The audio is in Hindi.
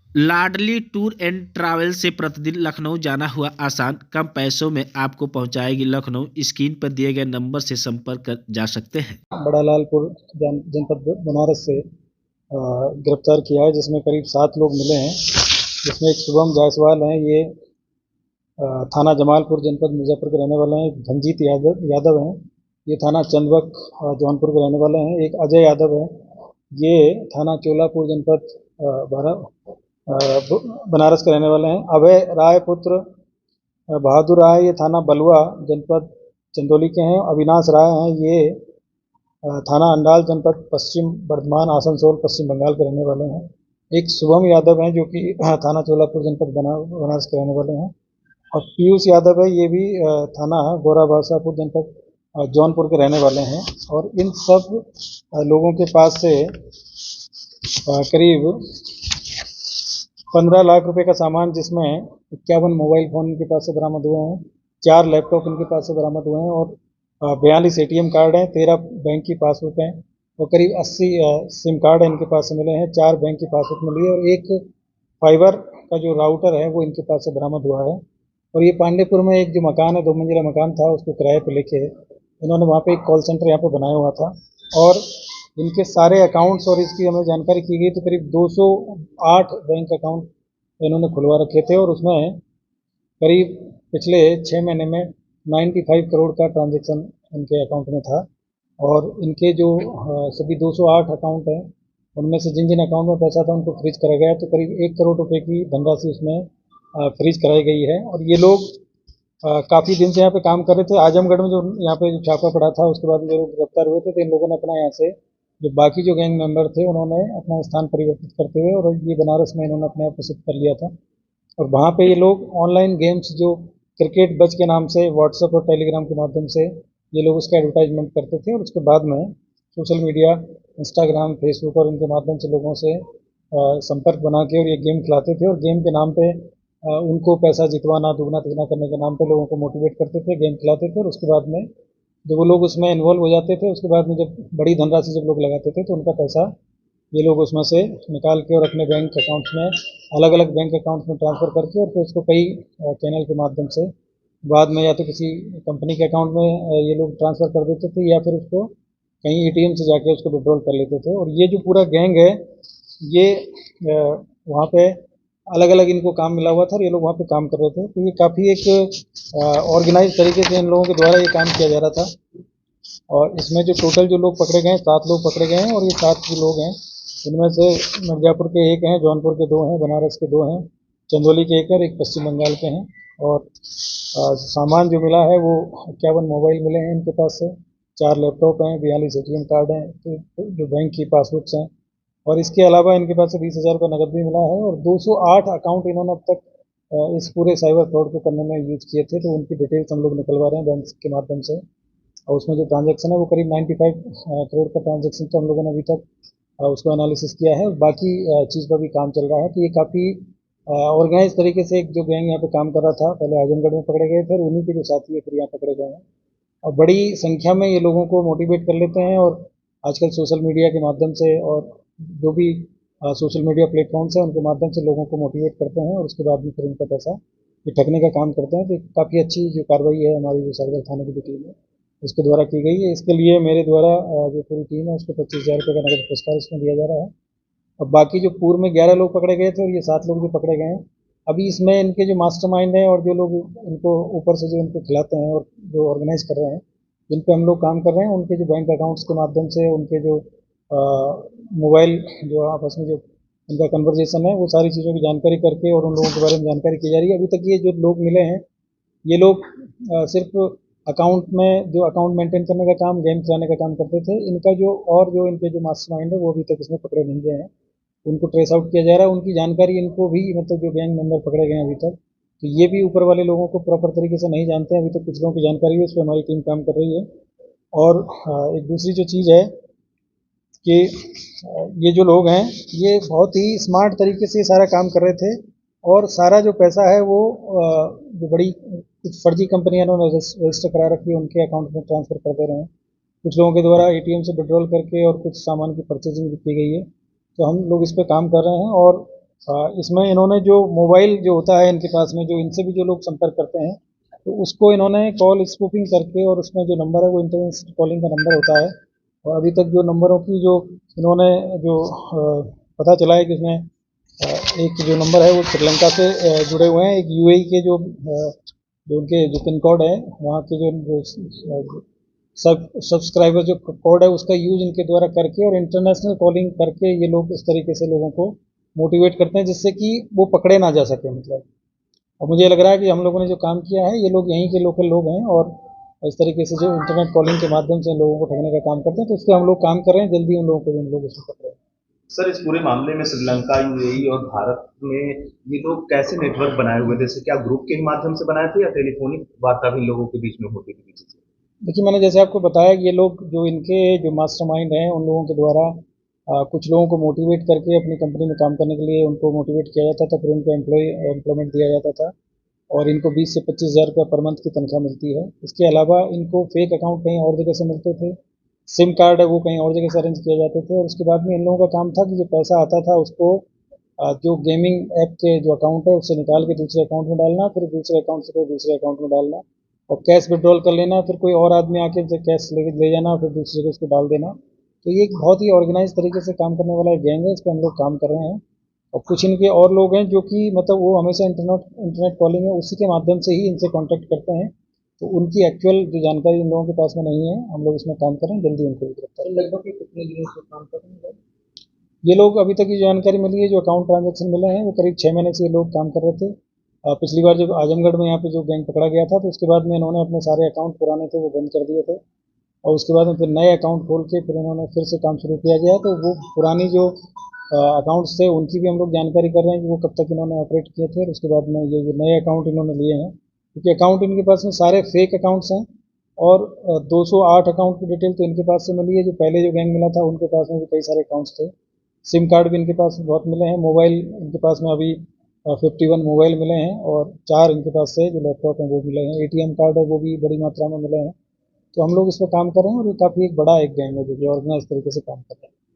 लाडली टूर एंड ट्रैवल से प्रतिदिन लखनऊ जाना हुआ आसान, कम पैसों में आपको पहुंचाएगी लखनऊ। स्क्रीन पर दिए गए नंबर से संपर्क कर जा सकते हैं। बड़ा लालपुर जनपद बनारस से गिरफ्तार किया है, जिसमें करीब 7 लोग मिले हैं। जिसमें एक शुभम जायसवाल हैं, ये थाना जमालपुर जनपद मिर्ज़ापुर के रहने वाले हैं। एक धनजीत यादव हैं, ये थाना चंदबक जौनपुर के रहने वाले हैं। एक अजय यादव है, ये थाना चोलापुर जनपद बनारस के रहने वाले हैं। अभय राय पुत्र बहादुर राय, ये थाना बलुआ जनपद चंदौली के हैं। अविनाश राय हैं, ये थाना अंडाल जनपद पश्चिम बर्धमान आसनसोल पश्चिम बंगाल के रहने वाले हैं। एक शुभम यादव हैं, जो कि थाना चोलापुर जनपद बनारस के रहने वाले हैं। और पीयूष यादव है, ये भी थाना गोरा बादशाहपुर जनपद जौनपुर के रहने वाले हैं। और इन सब लोगों के पास से करीब 15 लाख रुपए का सामान, जिसमें 51 मोबाइल फ़ोन इनके पास से बरामद हुए हैं, 4 लैपटॉप इनके पास से बरामद हुए हैं, और 42 एटीएम कार्ड हैं, 13 बैंक की पासबुक हैं, और करीब 80 सिम कार्ड इनके पास से मिले हैं। 4 बैंक की पासबुक मिली है, और एक फाइबर का जो राउटर है वो इनके पास से बरामद हुआ है। और ये पांडेपुर में एक जो मकान है, 2 मंजिला मकान था, उसको किराए पे लेके इन्होंने वहाँ पे एक कॉल सेंटर यहाँ पे बनाया हुआ था। और इनके सारे अकाउंट्स और इसकी हमें जानकारी की गई तो करीब 208 बैंक अकाउंट इन्होंने खुलवा रखे थे। और उसमें करीब पिछले 6 महीने में 95 करोड़ का ट्रांजैक्शन इनके अकाउंट में था। और इनके जो सभी 208 अकाउंट हैं, उनमें से जिन जिन अकाउंट में पैसा था उनको फ्रीज करा गया है। तो करीब 1 करोड़ रुपए की धनराशि उसमें फ्रीज कराई गई है। और ये लोग काफ़ी दिन से यहाँ पे काम कर रहे थे। आजमगढ़ में जो यहाँ पे जो छापा पड़ा था, उसके बाद ये लोग गिरफ्तार हुए थे। तो इन लोगों ने अपना यहाँ से जो बाकी जो गैंग मेंबर थे, उन्होंने अपना स्थान परिवर्तित करते हुए और ये बनारस में इन्होंने अपने आप को शिफ्ट कर लिया था। और वहाँ पे ये लोग ऑनलाइन गेम्स, जो क्रिकेट बज के नाम से व्हाट्सएप और टेलीग्राम के माध्यम से ये लोग उसका एडवर्टाइजमेंट करते थे। और उसके बाद में सोशल मीडिया, इंस्टाग्राम, फेसबुक और इनके माध्यम से लोगों से संपर्क बना के और ये गेम खिलाते थे। और गेम के नाम पे उनको पैसा जितवाना, दुगना तिगना करने के नाम पे लोगों को मोटिवेट करते थे, गेम खिलाते थे। और उसके बाद में जब वो लोग उसमें इन्वॉल्व हो जाते थे, उसके बाद में जब बड़ी धनराशि जब लोग लगाते थे, तो उनका पैसा ये लोग उसमें से निकाल के और अपने बैंक अकाउंट्स में, अलग अलग बैंक अकाउंट्स में ट्रांसफ़र करके, और फिर उसको कई चैनल के माध्यम से बाद में या तो किसी कंपनी के अकाउंट में ये लोग ट्रांसफ़र कर देते थे, या फिर उसको कहीं एटीएम से जाके उसको विड्रॉल कर लेते थे। और ये जो पूरा गैंग है, ये वहाँ पे अलग अलग इनको काम मिला हुआ था और ये लोग वहाँ पे काम कर रहे थे। तो ये काफ़ी एक ऑर्गेनाइज तरीके से इन लोगों के द्वारा ये काम किया जा रहा था। और इसमें जो टोटल जो लोग पकड़े गए हैं, 7 लोग पकड़े गए हैं। और ये 7 जो लोग हैं, इनमें से मिर्ज़ापुर के 1 हैं, जौनपुर के 2 हैं, बनारस के 2 हैं, चंदौली के 1 और 1 पश्चिम बंगाल के हैं। और सामान जो मिला है वो 51 मोबाइल मिले हैं इनके पास से, 4 लैपटॉप हैं, 42 एटीएम कार्ड हैं, तो जो बैंक की पासबुक्स हैं। और इसके अलावा इनके पास से 20,000 रुपये नकद भी मिला है। और 208 अकाउंट इन्होंने अब तक इस पूरे साइबर फ्रॉड को करने में यूज किए थे। तो उनकी डिटेल्स हम लोग निकलवा रहे हैं बैंक के माध्यम से। और उसमें जो ट्रांजैक्शन है वो करीब 95 करोड़ का ट्रांजैक्शन तो हम लोगों ने अभी तक उसको एनालिसिस किया है। बाकी चीज़ पर भी काम चल रहा है। तो ये काफ़ी ऑर्गेनाइज तरीके से एक जो गैंग यहाँ पे काम कर रहा था, पहले आजमगढ़ में पकड़े गए, फिर उन्हीं के जो साथी है फिर यहाँ पकड़े गए हैं। और बड़ी संख्या में ये लोगों को मोटिवेट कर लेते हैं। और आजकल सोशल मीडिया के माध्यम से और जो भी सोशल मीडिया प्लेटफॉर्म्स हैं, उनके माध्यम से लोगों को मोटिवेट करते हैं, और उसके बाद भी फिर उनका पैसा ये ठगने का काम करते हैं। तो काफ़ी अच्छी जो कार्रवाई है हमारी जो साइबर थाने की जो टीम है उसके द्वारा की गई है। इसके लिए मेरे द्वारा जो पूरी टीम है उसको 25,000 रुपये का नगद पुरस्कार इसमें दिया जा रहा है। और बाकी जो पूर्व में 11 लोग पकड़े गए थे और ये 7 लोग जो पकड़े गए हैं, अभी इसमें इनके जो मास्टरमाइंड हैं और जो लोग इनको ऊपर से जो इनको खिलाते हैं और जो ऑर्गेनाइज कर रहे हैं, जिन पे हम लोग काम कर रहे हैं, उनके जो बैंक अकाउंट्स के माध्यम से, उनके जो मोबाइल जो आपस में जो उनका कन्वर्जेशन है, वो सारी चीज़ों की जानकारी करके और उन लोगों के बारे में जानकारी की जा रही है। अभी तक ये जो लोग मिले हैं, ये लोग सिर्फ अकाउंट में जो अकाउंट मेंटेन करने का काम, गेम चलाने का काम करते थे। इनका जो और जो इनके जो मास्टरमाइंड है वो अभी तक इसमें पकड़े नहीं गए हैं, उनको ट्रेस आउट किया जा रहा है। उनकी जानकारी इनको भी, मतलब जो गैंग मेंबर पकड़े गए हैं अभी तक, तो ये भी ऊपर वाले लोगों को प्रॉपर तरीके से नहीं जानते हैं। अभी तक कुछ लोगों की जानकारी है, उस पर हमारी टीम काम कर रही है। और एक दूसरी जो चीज़ है कि ये जो लोग हैं, ये बहुत ही स्मार्ट तरीके से सारा काम कर रहे थे। और सारा जो पैसा है वो जो बड़ी कुछ फर्जी कंपनियां उन्होंने रजिस्टर करा रखी है, उनके अकाउंट में ट्रांसफ़र कर दे रहे हैं। कुछ लोगों के द्वारा एटीएम से विड्रॉल करके और कुछ सामान की परचेजिंग भी की गई है। तो हम लोग इस पे काम कर रहे हैं। और इसमें इन्होंने जो मोबाइल जो होता है इनके पास में, जो इनसे भी जो लोग संपर्क करते हैं, तो उसको इन्होंने कॉल स्पूफिंग करके, और उसमें जो नंबर है वो इंटरनेशनल कॉलिंग का नंबर होता है। और अभी तक जो नंबरों की जो इन्होंने जो पता चला है कि इसमें एक जो नंबर है वो श्रीलंका से जुड़े हुए हैं, एक यूएई के जो उनके जो पिन कोड है वहाँ के जो सब्सक्राइबर जो कोड है उसका यूज इनके द्वारा करके और इंटरनेशनल कॉलिंग करके ये लोग इस तरीके से लोगों को मोटिवेट करते हैं, जिससे कि वो पकड़े ना जा सके, मतलब। और मुझे लग रहा है कि हम लोगों ने जो काम किया है, ये लोग यहीं के लोकल लोग हैं, और इस तरीके से जो इंटरनेट कॉलिंग के माध्यम से लोगों को ठगने का काम करते हैं, तो उस पर हम लोग काम कर रहे हैं, जल्दी उन लोगों को भी हम लोग उसमें पकड़े। सर, इस पूरे मामले में श्रीलंका, यूएई और भारत में ये लोग कैसे नेटवर्क बनाए हुए थे? जैसे क्या ग्रुप के माध्यम से बनाए थे या टेलीफोनिक वार्ता भी लोगों के बीच में होती थी किसी से? देखिए, मैंने जैसे आपको बताया कि ये लोग जो इनके जो मास्टरमाइंड हैं, उन लोगों के द्वारा कुछ लोगों को मोटिवेट करके अपनी कंपनी में काम करने के लिए उनको मोटिवेट किया जाता था, फिर उनको एम्प्लॉयमेंट दिया जाता था, और इनको 20 से 25 हज़ार रुपये पर मंथ की तनख्वाह मिलती है। इसके अलावा इनको फेक अकाउंट कहीं और जगह से मिलते थे, सिम कार्ड है वो कहीं और जगह से अरेंज किए जाते थे, और उसके बाद में इन लोगों का काम था कि जो पैसा आता था उसको जो गेमिंग ऐप के जो अकाउंट है उससे निकाल के दूसरे अकाउंट में डालना, फिर दूसरे अकाउंट से कोई दूसरे अकाउंट में डालना, और कैश विड्रॉल कर लेना, फिर कोई और आदमी आके जो कैश ले जाना, फिर दूसरे को उसको डाल देना। तो ये एक बहुत ही ऑर्गेनाइज तरीके से काम करने वाला एक गैंग है, इस पर हम लोग काम कर रहे हैं। और कुछ इनके और लोग हैं जो कि मतलब वो हमेशा इंटरनेट कॉलिंग है उसी के माध्यम से ही इनसे कांटेक्ट करते हैं, तो उनकी एक्चुअल जो जानकारी इन लोगों के पास में नहीं है। हम लोग इसमें काम कर रहे हैं, जल्दी उनको भी गिरफ्तार। लगभग कितने दिनों से काम कर रहे हैं ये लोग? अभी तक की जानकारी मिली है, जो अकाउंट ट्रांजैक्शन मिले हैं वो करीब 6 महीने से ये लोग काम कर रहे थे। पिछली बार जब आजमगढ़ में यहाँ पे जो गैंग पकड़ा गया था, तो उसके बाद में इन्होंने अपने सारे अकाउंट पुराने थे वो बंद कर दिए थे, और उसके बाद में फिर नए अकाउंट खोल के फिर इन्होंने फिर से काम शुरू किया गया है। तो वो पुरानी जो अकाउंट्स थे उनकी भी हम लोग जानकारी कर रहे हैं कि वो कब तक इन्होंने ऑपरेट किए थे, और उसके बाद में ये जो नए अकाउंट इन्होंने लिए हैं, क्योंकि अकाउंट इनके पास में सारे फेक अकाउंट्स हैं, और 208 अकाउंट की डिटेल तो इनके पास से मिली है। जो पहले जो गैंग मिला था उनके पास में भी कई सारे अकाउंट्स थे, सिम कार्ड भी इनके पास बहुत मिले हैं, मोबाइल इनके पास में अभी 51 मोबाइल मिले हैं, और 4 इनके पास से जो लैपटॉप हैं वो मिले हैं, एटीएम कार्ड है वो भी बड़ी मात्रा में मिले हैं। तो हम लोग इस पर काम कर रहे हैं, और ये काफ़ी एक बड़ा एक गैंग है जो कि ऑर्गेनाइज तरीके से काम कर रहे हैं।